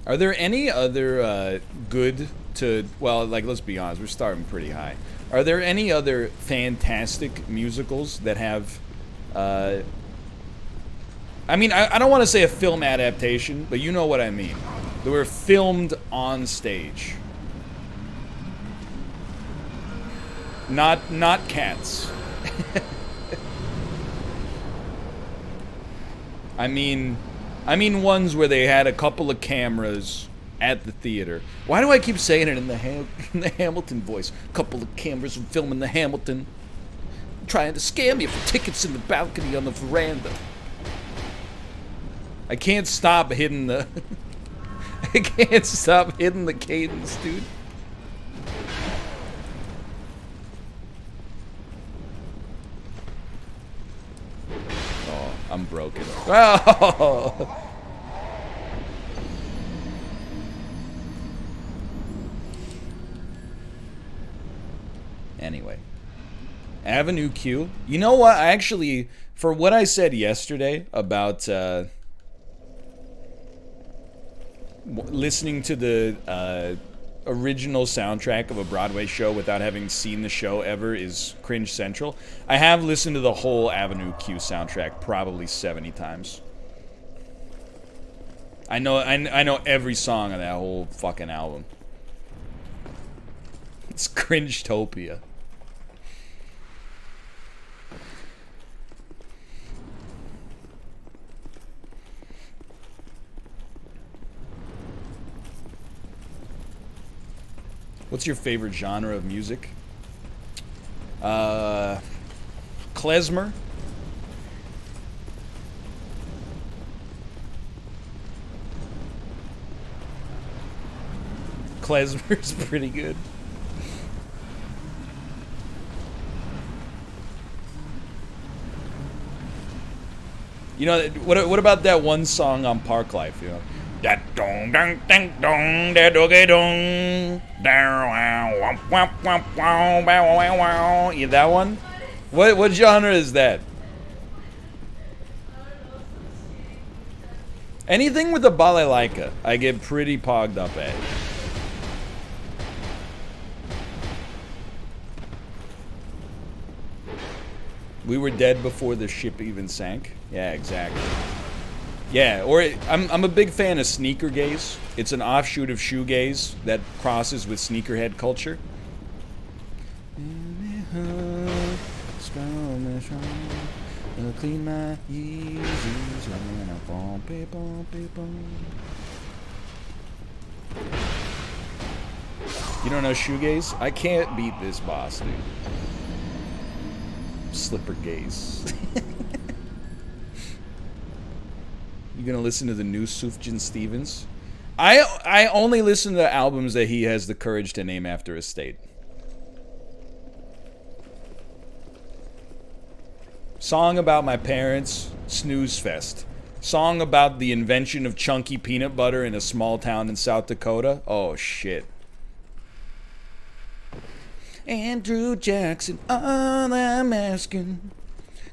Are there any other good to, well, like, let's be honest, we're starting pretty high. Are there any other fantastic musicals that have, I mean, I don't want to say a film adaptation, but you know what I mean. They were filmed on stage. Not Cats. I mean ones where they had a couple of cameras at the theater. Why do I keep saying it in the Hamilton voice? Couple of cameras filming the Hamilton. Trying to scam you for tickets in the balcony on the veranda. I can't stop hitting the... I can't stop hitting the cadence, dude. Oh, I'm broken. Oh! Anyway. Avenue Q. You know what? I actually, for what I said yesterday about listening to the original soundtrack of a Broadway show without having seen the show ever is cringe central. I have listened to the whole Avenue Q soundtrack probably 70 times. I know every song on that whole fucking album. It's cringe-topia. What's your favorite genre of music? Klezmer. Klezmer's pretty good. You know, what about that one song on Park Life, you know? That dong dong dong dong that doggy dong wow wow wow wow wow wow. Yeah, that one? What genre is that? Anything with a balalaika, I get pretty pogged up at. We were dead before the ship even sank. Yeah, exactly. Yeah, or I'm a big fan of sneaker gaze. It's an offshoot of shoegaze that crosses with sneakerhead culture. Clean my Yeezys. You don't know shoegaze? I can't beat this boss, dude. Slipper gaze. You gonna listen to the new Sufjan Stevens? I only listen to albums that he has the courage to name after a state. Song about my parents, snooze fest. Song about the invention of chunky peanut butter in a small town in South Dakota. Oh shit. Andrew Jackson, all I'm asking,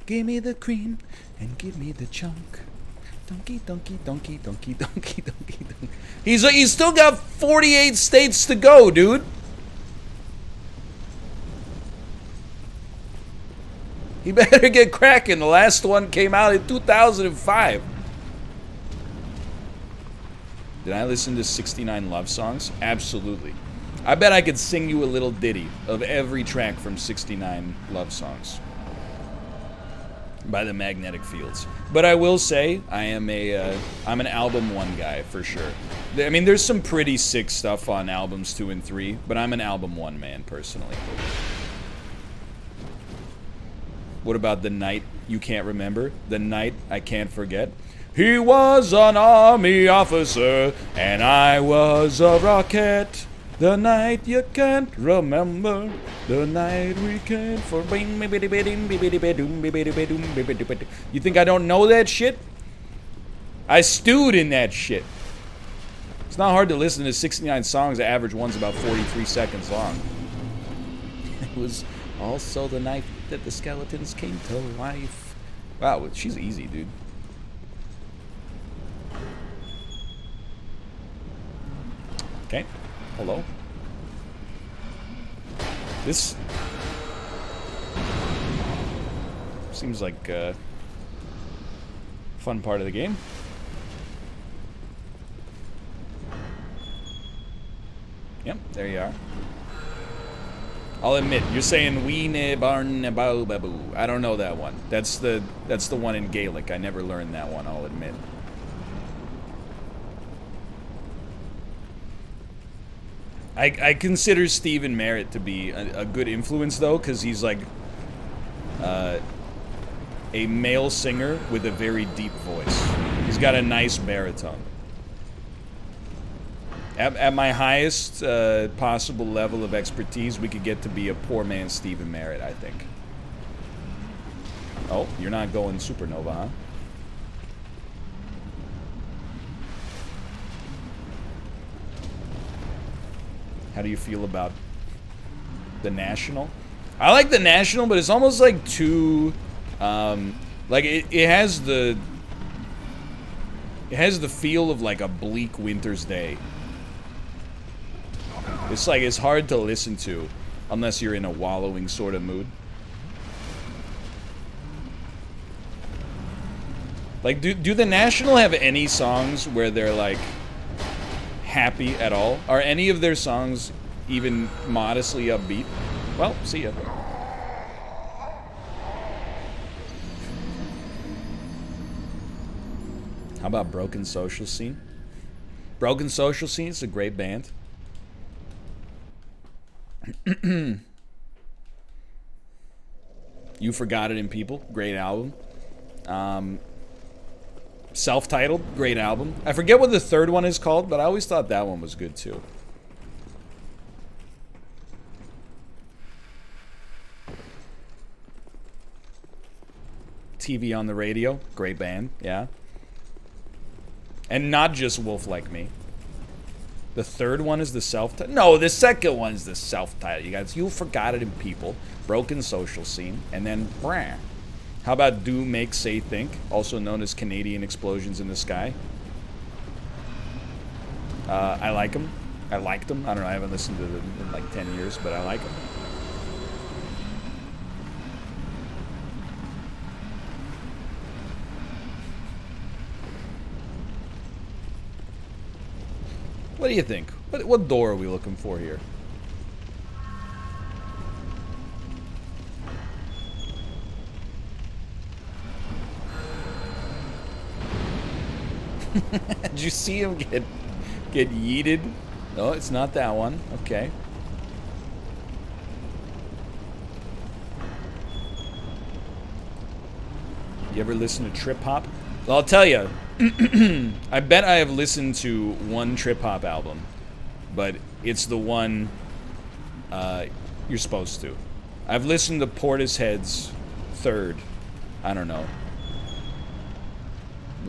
give me the cream and give me the chunk. Donkey, donkey, donkey, donkey, donkey, donkey, donkey. He's still got 48 states to go, dude. He better get cracking. The last one came out in 2005. Did I listen to 69 love songs? Absolutely. I bet I could sing you a little ditty of every track from 69 love songs by the Magnetic Fields. But I will say I'm an album 1 guy for sure. I mean, there's some pretty sick stuff on albums 2 and 3, but I'm an album 1 man personally. What about The Night You Can't Remember? The Night I Can't Forget? He was an army officer and I was a rocket. The night you can't remember, the night we can't forget. You think I don't know that shit? I stewed in that shit. It's not hard to listen to 69 songs. The average one's about 43 seconds long. It was also the night that the skeletons came to life. Wow, she's easy, dude. Okay. Hello. This seems like a fun part of the game. Yep, there you are. I'll admit, you're saying weene barn bau babu. I don't know that one. That's the one in Gaelic. I never learned that one, I'll admit. I consider Stephen Merritt to be a good influence, though, because he's like a male singer with a very deep voice. He's got a nice baritone. At my highest possible level of expertise, we could get to be a poor man's Stephen Merritt, I think. Oh, you're not going supernova, huh? How do you feel about the National? I like the National, but it's almost like too, like it has the feel of like a bleak winter's day. It's like it's hard to listen to unless you're in a wallowing sort of mood. Like, do the National have any songs where they're like happy at all? Are any of their songs even modestly upbeat? Well, see ya. How about Broken Social Scene? Broken Social Scene is a great band. You Forgot It in People, great album. Self-titled, great album. I forget what the third one is called, but I always thought that one was good too. TV on the Radio, great band, yeah. And not just Wolf Like Me. The third one is the self-titled. No, the second one is the self-titled. You guys, You Forgot It in People, Broken Social Scene, and then brah. How about Do Make Say Think, also known as Canadian Explosions in the Sky? I like them. I liked them. I don't know, I haven't listened to them in like 10 years, but I like them. What do you think? What door are we looking for here? Did you see him get yeeted? No, it's not that one. Okay. You ever listen to trip hop? Well, I'll tell you. I bet I have listened to one trip hop album, but it's the one you're supposed to. I've listened to Portishead's third. I don't know.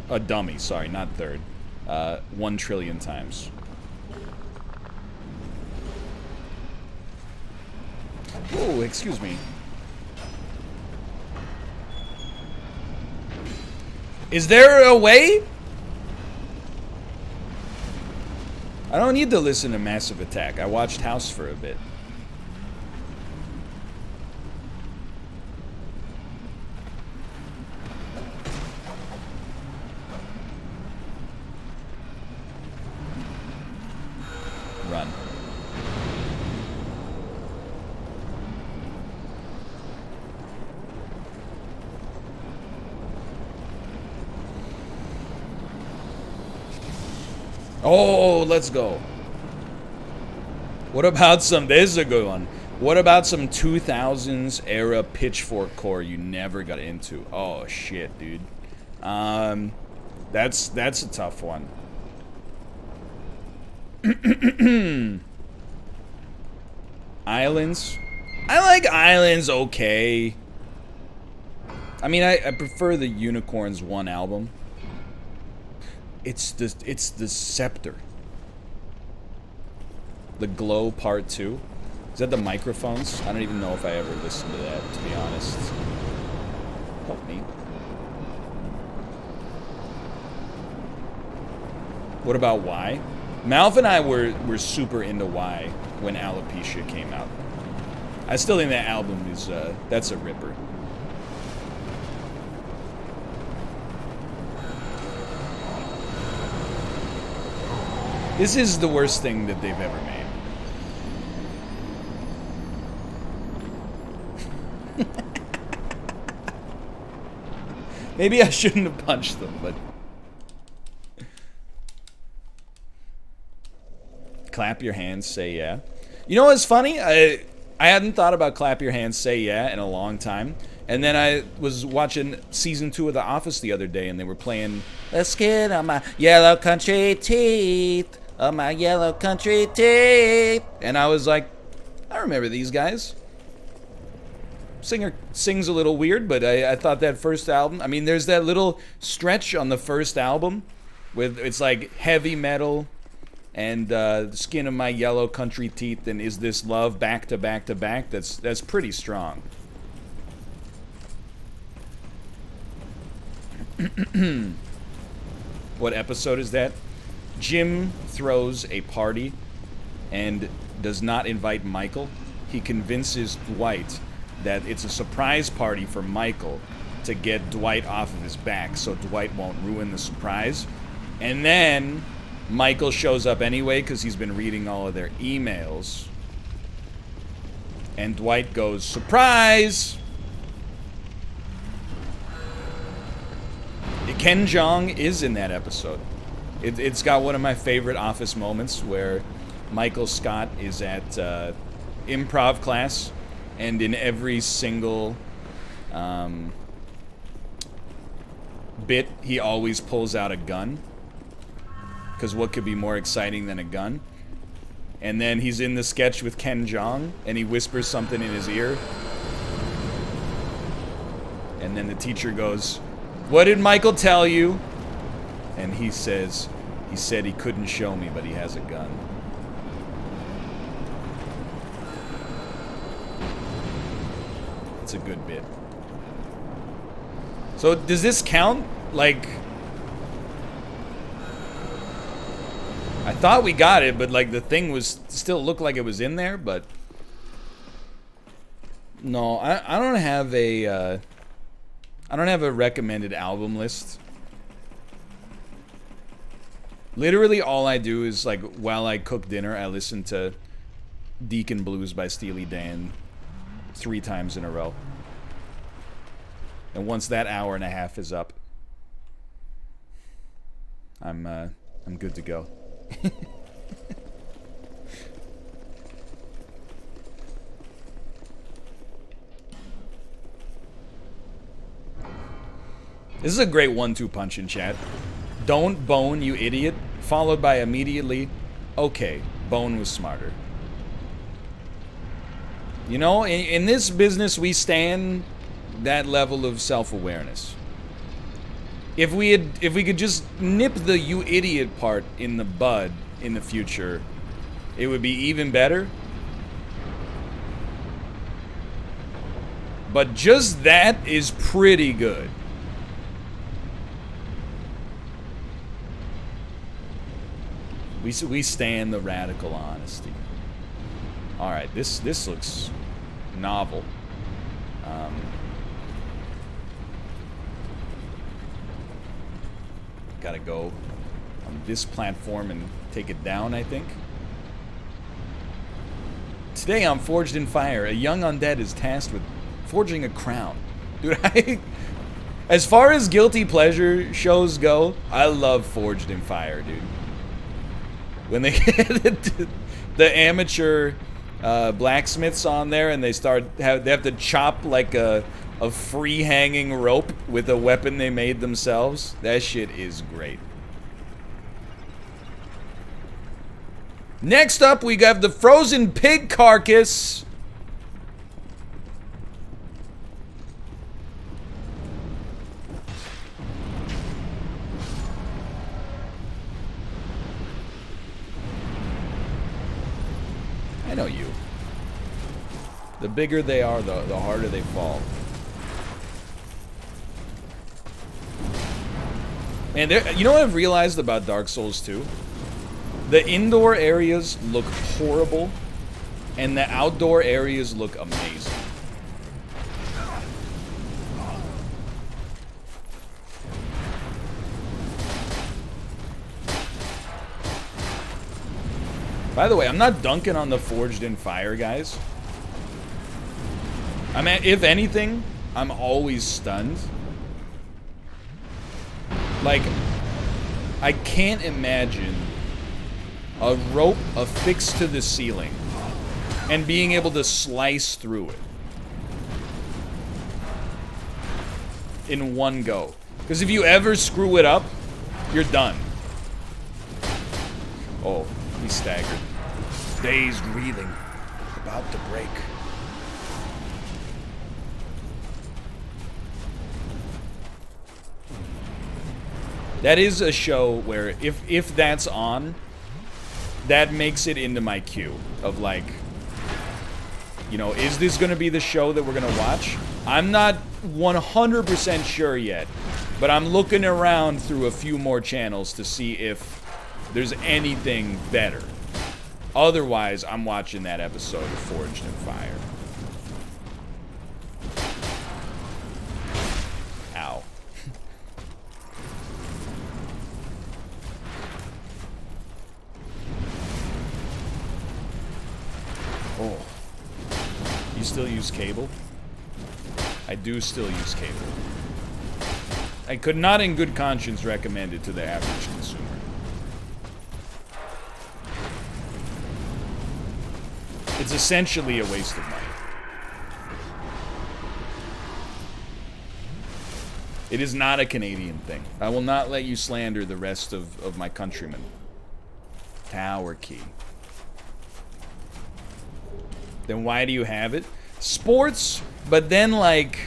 A dummy, sorry, not third. 1 trillion times. Oh, excuse me. Is there a way? I don't need to listen to Massive Attack. I watched House for a bit. Run. Oh, let's go. What about some, this is a good one. What about some 2000s era Pitchfork core you never got into? Oh shit, dude. That's a tough one. Islands. I like Islands okay. I mean, I prefer the Unicorns 1 album. It's the Scepter. The Glow Part 2. Is that the microphones? I don't even know if I ever listened to that, to be honest. Help me. What about Why? Malv and I were super into Y when Alopecia came out. I still think that album is, that's a ripper. This is the worst thing that they've ever made. Maybe I shouldn't have punched them, but... Clap your hands, say yeah. You know what's funny? I hadn't thought about clap your hands, say yeah in a long time. And then I was watching season 2 of The Office the other day, and they were playing "The Skin on My Yellow Country Teeth, on My Yellow Country Teeth," and I was like, I remember these guys. Singer sings a little weird, but I thought that first album, I mean, there's that little stretch on the first album with, it's like heavy metal and "The Skin of My Yellow Country Teeth" and "Is This Love" back to back to back. That's pretty strong. What episode is that? Jim throws a party and does not invite Michael. He convinces Dwight that it's a surprise party for Michael to get Dwight off of his back so Dwight won't ruin the surprise. And then Michael shows up anyway because he's been reading all of their emails. And Dwight goes, "Surprise!" Ken Jeong is in that episode. It's got one of my favorite Office moments where Michael Scott is at improv class, and in every single bit, he always pulls out a gun. Because what could be more exciting than a gun? And then he's in the sketch with Ken Jeong, and he whispers something in his ear. And then the teacher goes, "What did Michael tell you?" And he says, "He said he couldn't show me, but he has a gun." It's a good bit. So does this count? Like, I thought we got it, but like the thing was still looked like it was in there, but no, I don't have a I don't have a recommended album list. Literally all I do is, like, while I cook dinner, I listen to Deacon Blues by Steely Dan 3 times in a row. And once that hour and a half is up, I'm good to go. This is a great 1-2 punch in chat. "Don't bone, you idiot," followed by immediately, "Okay, bone was smarter." You know, in this business, we stand that level of self-awareness. If we could just nip the "you idiot" part in the bud in the future, it would be even better. But just that is pretty good. We stand the radical honesty. All right, this looks novel. Gotta go on this platform and take it down, I think. Today on Forged in Fire, a young undead is tasked with forging a crown. Dude, as far as guilty pleasure shows go, I love Forged in Fire, dude. When they get the amateur blacksmiths on there and they have to chop like a free hanging rope with a weapon they made themselves. That shit is great. Next up, we have the frozen pig carcass. I know you. The bigger they are, the harder they fall. Man, you know what I've realized about Dark Souls 2? The indoor areas look horrible, and the outdoor areas look amazing. By the way, I'm not dunking on the Forged in Fire, guys. I mean, if anything, I'm always stunned. Like, I can't imagine a rope affixed to the ceiling and being able to slice through it in one go. Because if you ever screw it up, you're done. Oh, he's staggered. Dazed, reeling, about to break. That is a show where if that's on, that makes it into my queue of like, you know, is this going to be the show that we're going to watch? I'm not 100% sure yet, but I'm looking around through a few more channels to see if there's anything better. Otherwise, I'm watching that episode of Forged in Fire. Ow. Oh. You still use cable? I do still use cable. I could not in good conscience recommend it to the average consumer. It's essentially a waste of money. It is not a Canadian thing. I will not let you slander the rest of my countrymen. Tower key. Then why do you have it? Sports, but then like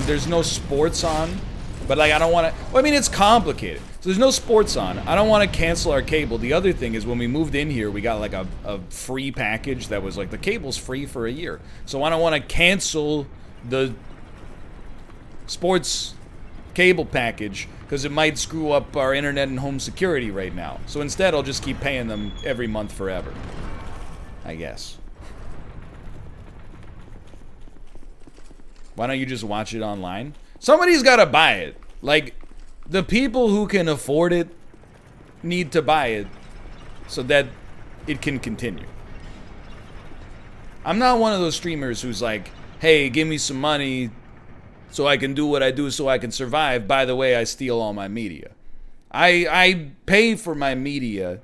there's no sports on. But like I don't want to. Well, I mean, it's complicated. So there's no sports on. I don't want to cancel our cable. The other thing is when we moved in here, we got like a free package that was like the cable's free for a year. So I don't want to cancel the sports cable package because it might screw up our internet and home security right now. So instead, I'll just keep paying them every month forever. I guess. Why don't you just watch it online? Somebody's got to buy it. Like, the people who can afford it need to buy it so that it can continue. I'm not one of those streamers who's like, hey, give me some money so I can do what I do so I can survive. By the way, I steal all my media. I pay for my media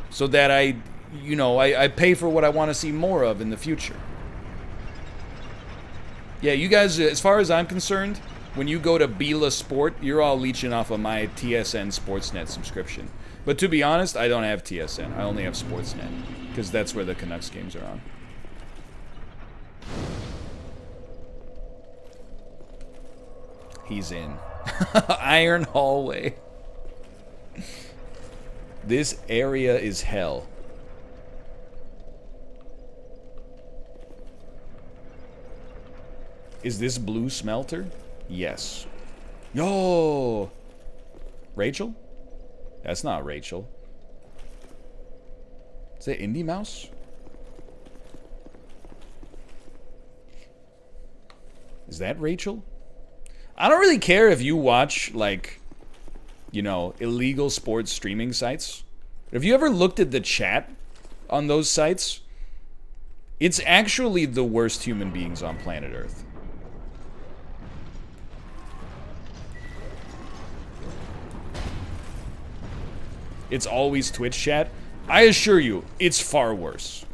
so that I pay for what I want to see more of in the future. Yeah, you guys, as far as I'm concerned, when you go to Bila Sport, you're all leeching off of my TSN Sportsnet subscription. But to be honest, I don't have TSN. I only have Sportsnet, because that's where the Canucks games are on. He's in. Iron hallway. This area is hell. Is this blue smelter? Yes. Yo! Rachel? That's not Rachel. Is that Indie Mouse? Is that Rachel? I don't really care if you watch, like, you know, illegal sports streaming sites. Have you ever looked at the chat on those sites? It's actually the worst human beings on planet Earth. It's always Twitch chat. I assure you, it's far worse.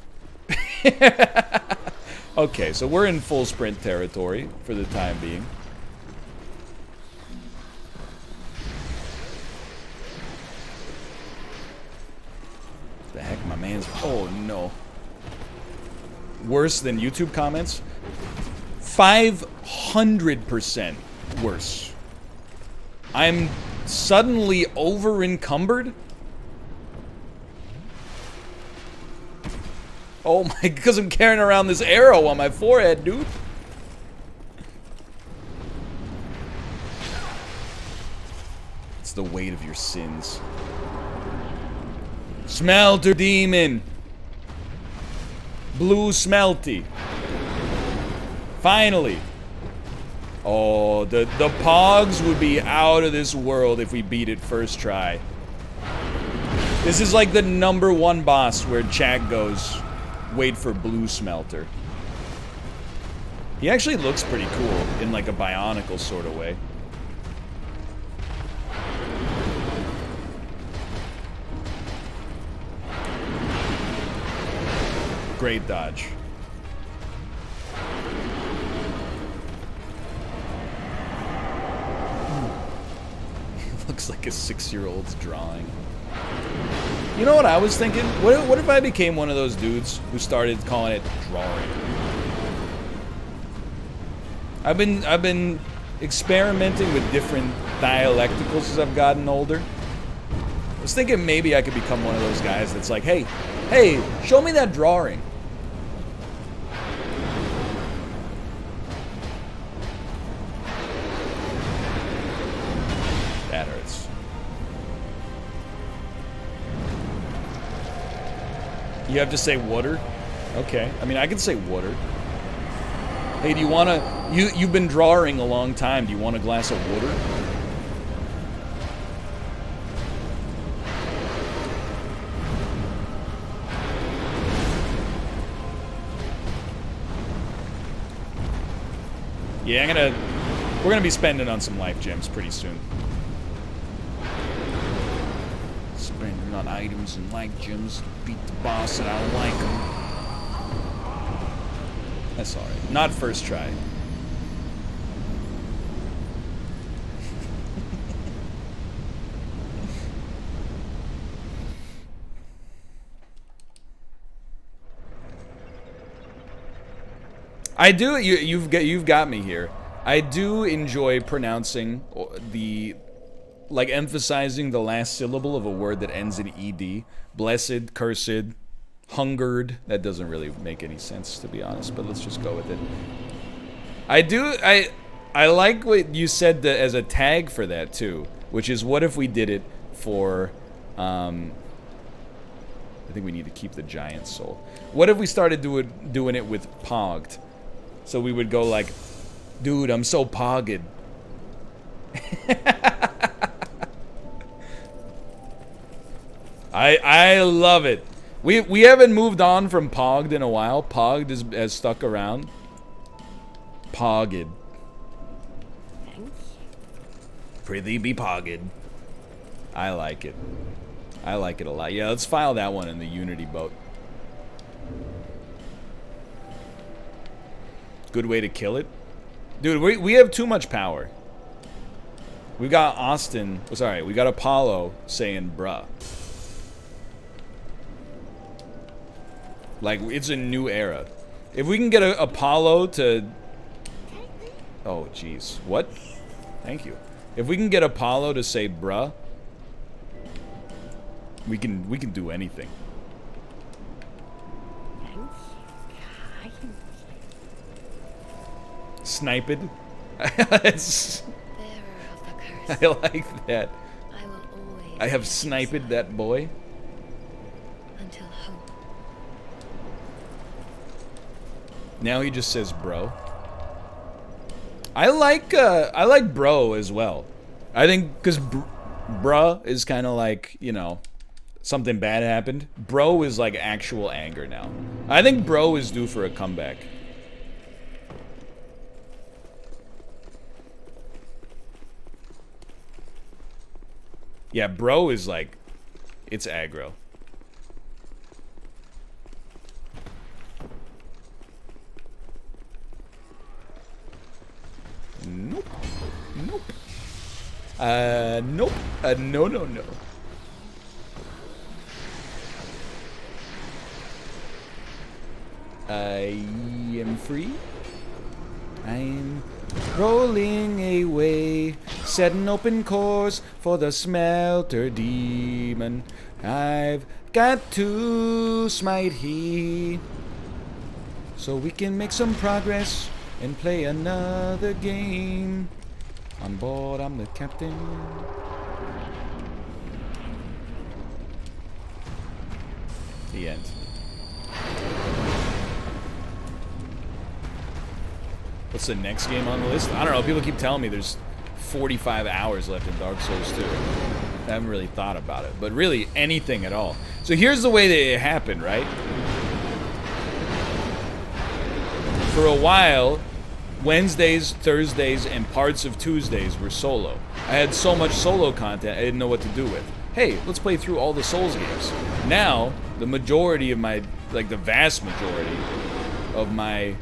Okay, so we're in full sprint territory for the time being. The heck, my man's... Oh, no. Worse than YouTube comments? 500% worse. I'm suddenly over-encumbered? Oh my, because I'm carrying around this arrow on my forehead, dude. the weight of your sins. Smelter demon. Blue smelty. Finally. Oh, the pogs would be out of this world if we beat it first try. This is like the #1 boss where Chad goes, wait for blue smelter. He actually looks pretty cool in like a Bionicle sort of way. Great dodge. Looks like a 6-year-old's drawing. You know what I was thinking? What if I became one of those dudes who started calling it drawing? I've been experimenting with different dialecticals as I've gotten older. I was thinking maybe I could become one of those guys that's like, hey, show me that drawing. That hurts. You have to say water? Okay. I mean, I can say water. Hey, do you want to... You've been drawing a long time. Do you want a glass of water? Yeah, we're gonna be spending on some life gems pretty soon. Spending on items and life gems to beat the boss, and I don't like them. That's alright. Not first try. I do. You've got me here. I do enjoy pronouncing like emphasizing the last syllable of a word that ends in ed. Blessed, cursed, hungered. That doesn't really make any sense, to be honest. But let's just go with it. I like what you said as a tag for that too, which is what if we did it for. I think we need to keep the giant soul. What if we started doing it with pogged? So we would go like, dude, I'm so pogged. I love it. We haven't moved on from pogged in a while. Pogged has stuck around. Pogged. Prithee be pogged. I like it. I like it a lot. Yeah, let's file that one in the Unity boat. Good way to kill it. Dude, we have too much power. We got Austin. Sorry, we got Apollo saying bruh. Like, it's a new era. If we can get Apollo to... Oh, jeez. What? Thank you. If we can get Apollo to say bruh, we can do anything. Sniped. I like that. I have sniped that boy. Until hope. Now he just says bro. I like bro as well. I think because bruh is kind of like, you know, something bad happened. Bro is like actual anger now. I think bro is due for a comeback. Yeah, bro is like, it's aggro. Nope. Nope. Nope. No. I am free. I'm rolling away, setting open course for the smelter demon. I've got to smite he, so we can make some progress and play another game. On board, I'm the captain. The end. What's the next game on the list? I don't know. People keep telling me there's 45 hours left in Dark Souls 2. I haven't really thought about it. But really, anything at all. So here's the way that it happened, right? For a while, Wednesdays, Thursdays, and parts of Tuesdays were solo. I had so much solo content I didn't know what to do with. Hey, let's play through all the Souls games. Now, the majority of my, like the vast majority of my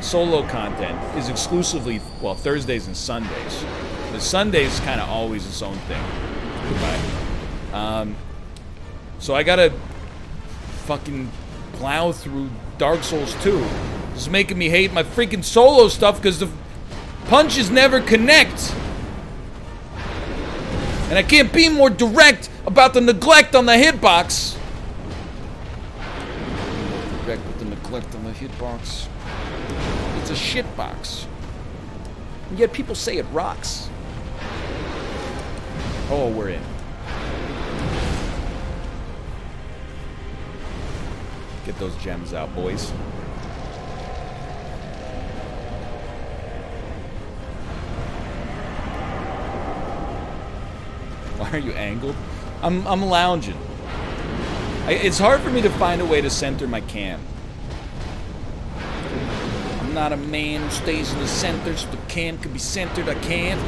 solo content is exclusively, well, Thursdays and Sundays. The Sundays kind of always its own thing. Goodbye. So I gotta fucking plow through Dark Souls 2. It's making me hate my freaking solo stuff because the punches never connect. And I can't be more direct about the neglect on the hitbox. Direct with the neglect on the hitbox. It's a shitbox. And yet people say it rocks. Oh, we're in. Get those gems out, boys. Why are you angled? I'm lounging. It's hard for me to find a way to center my cam. I'm not a man who stays in the center so the cam can be centered. I can't.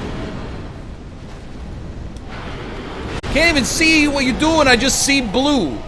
Can't even see what you're doing. I just see blue.